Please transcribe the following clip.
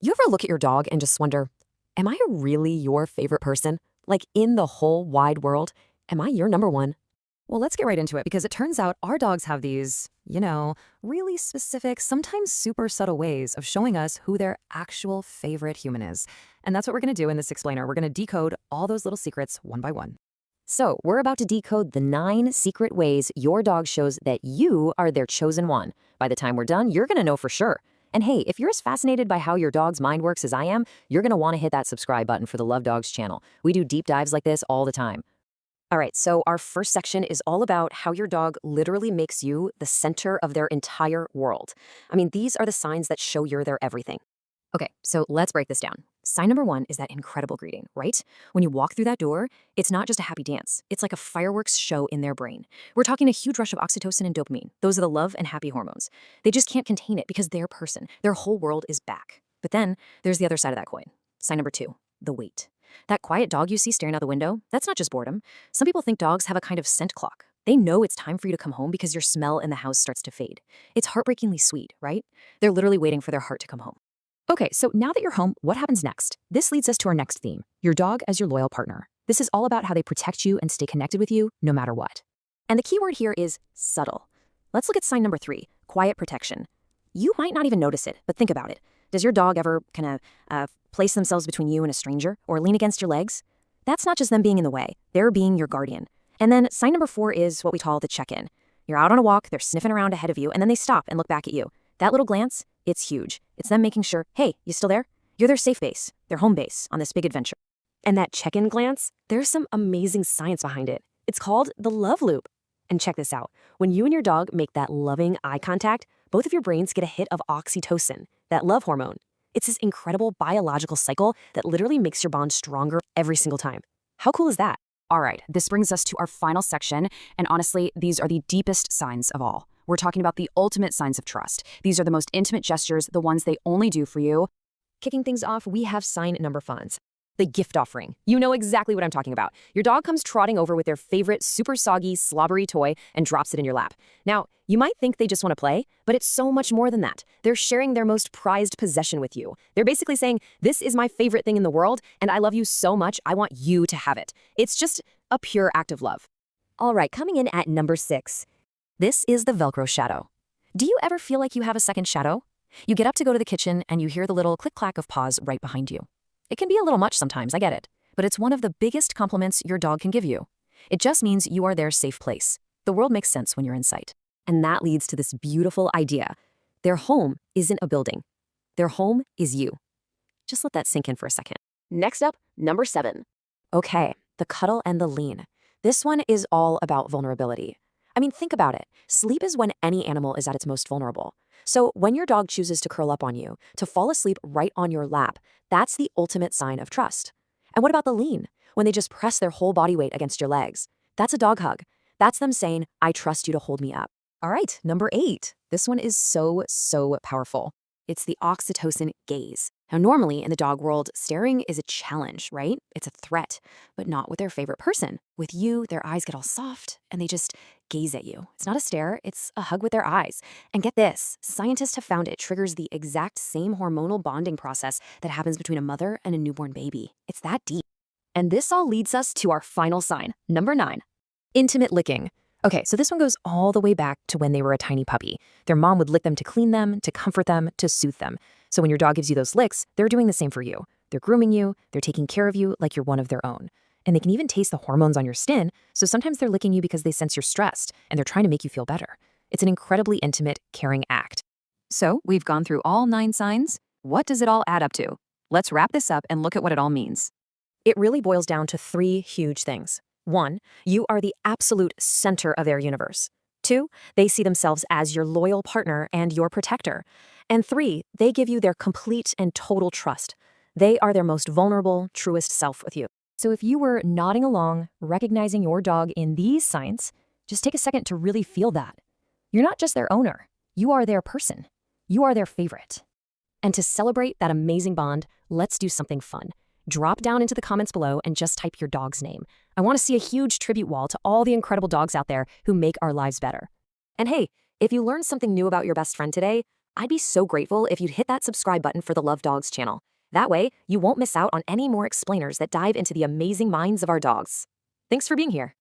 You ever look at your dog and just wonder, am I really your favorite person? Like in the whole wide world, am I your number one? Well, let's get right into it because it turns out our dogs have these, really specific, sometimes super subtle ways of showing us who their actual favorite human is. And that's what we're going to do in this explainer. We're going to decode all those little secrets one by one. So, we're about to decode the 9 secret ways your dog shows that you are their chosen one. By the time we're done, you're going to know for sure. And hey, if you're as fascinated by how your dog's mind works as I am, you're going to want to hit that subscribe button for the Love Dogs channel. We do deep dives like this all the time. All right, so our first section is all about how your dog literally makes you the center of their entire world. I mean, these are the signs that show you're their everything. Okay, so let's break this down. Sign number 1 is that incredible greeting, right? When you walk through that door, it's not just a happy dance. It's like a fireworks show in their brain. We're talking a huge rush of oxytocin and dopamine. Those are the love and happy hormones. They just can't contain it because they're person. Their whole world is back. But then there's the other side of that coin. Sign number 2, the wait. That quiet dog you see staring out the window, that's not just boredom. Some people think dogs have a kind of scent clock. They know it's time for you to come home because your smell in the house starts to fade. It's heartbreakingly sweet, right? They're literally waiting for their heart to come home. Okay, so now that you're home, what happens next? This leads us to our next theme, your dog as your loyal partner. This is all about how they protect you and stay connected with you no matter what. And the key word here is subtle. Let's look at sign number 3, quiet protection. You might not even notice it, but think about it. Does your dog ever kind of place themselves between you and a stranger or lean against your legs? That's not just them being in the way. They're being your guardian. And then sign number 4 is what we call the check-in. You're out on a walk, they're sniffing around ahead of you, and then they stop and look back at you. That little glance, it's huge. It's them making sure, hey, you still there? You're their safe base, their home base on this big adventure. And that check-in glance, there's some amazing science behind it. It's called the love loop. And check this out. When you and your dog make that loving eye contact, both of your brains get a hit of oxytocin, that love hormone. It's this incredible biological cycle that literally makes your bond stronger every single time. How cool is that? All right, this brings us to our final section, and honestly, these are the deepest signs of all. We're talking about the ultimate signs of trust. These are the most intimate gestures, the ones they only do for you. Kicking things off, we have sign number 5. The gift offering. You know exactly what I'm talking about. Your dog comes trotting over with their favorite super soggy, slobbery toy and drops it in your lap. Now, you might think they just want to play, but it's so much more than that. They're sharing their most prized possession with you. They're basically saying, this is my favorite thing in the world, and I love you so much, I want you to have it. It's just a pure act of love. All right, coming in at number 6. This is the Velcro shadow. Do you ever feel like you have a second shadow? You get up to go to the kitchen and you hear the little click-clack of paws right behind you. It can be a little much sometimes, I get it, but it's one of the biggest compliments your dog can give you. It just means you are their safe place. The world makes sense when you're in sight. And that leads to this beautiful idea. Their home isn't a building. Their home is you. Just let that sink in for a second. Next up, number 7. Okay, the cuddle and the lean. This one is all about vulnerability. I mean, think about it. Sleep is when any animal is at its most vulnerable. So when your dog chooses to curl up on you, to fall asleep right on your lap, that's the ultimate sign of trust. And what about the lean? When they just press their whole body weight against your legs. That's a dog hug. That's them saying, I trust you to hold me up. All right, number 8. This one is so powerful. It's the oxytocin gaze. Now, normally in the dog world, staring is a challenge, right? It's a threat, but not with their favorite person. With you, their eyes get all soft and they just gaze at you. It's not a stare, it's a hug with their eyes. And get this, scientists have found it triggers the exact same hormonal bonding process that happens between a mother and a newborn baby. It's that deep. And this all leads us to our final sign, number 9, intimate licking. Okay, so this one goes all the way back to when they were a tiny puppy. Their mom would lick them to clean them, to comfort them, to soothe them. So when your dog gives you those licks, they're doing the same for you. They're grooming you, they're taking care of you like you're one of their own. And they can even taste the hormones on your skin, so sometimes they're licking you because they sense you're stressed, and they're trying to make you feel better. It's an incredibly intimate, caring act. So we've gone through all 9 signs. What does it all add up to? Let's wrap this up and look at what it all means. It really boils down to 3 huge things. 1, you are the absolute center of their universe. 2, they see themselves as your loyal partner and your protector. And 3, they give you their complete and total trust. They are their most vulnerable, truest self with you. So if you were nodding along, recognizing your dog in these signs, just take a second to really feel that. You're not just their owner. You are their person. You are their favorite. And to celebrate that amazing bond, let's do something fun. Drop down into the comments below and just type your dog's name. I want to see a huge tribute wall to all the incredible dogs out there who make our lives better. And hey, if you learned something new about your best friend today, I'd be so grateful if you'd hit that subscribe button for the Love Dogs channel. That way, you won't miss out on any more explainers that dive into the amazing minds of our dogs. Thanks for being here.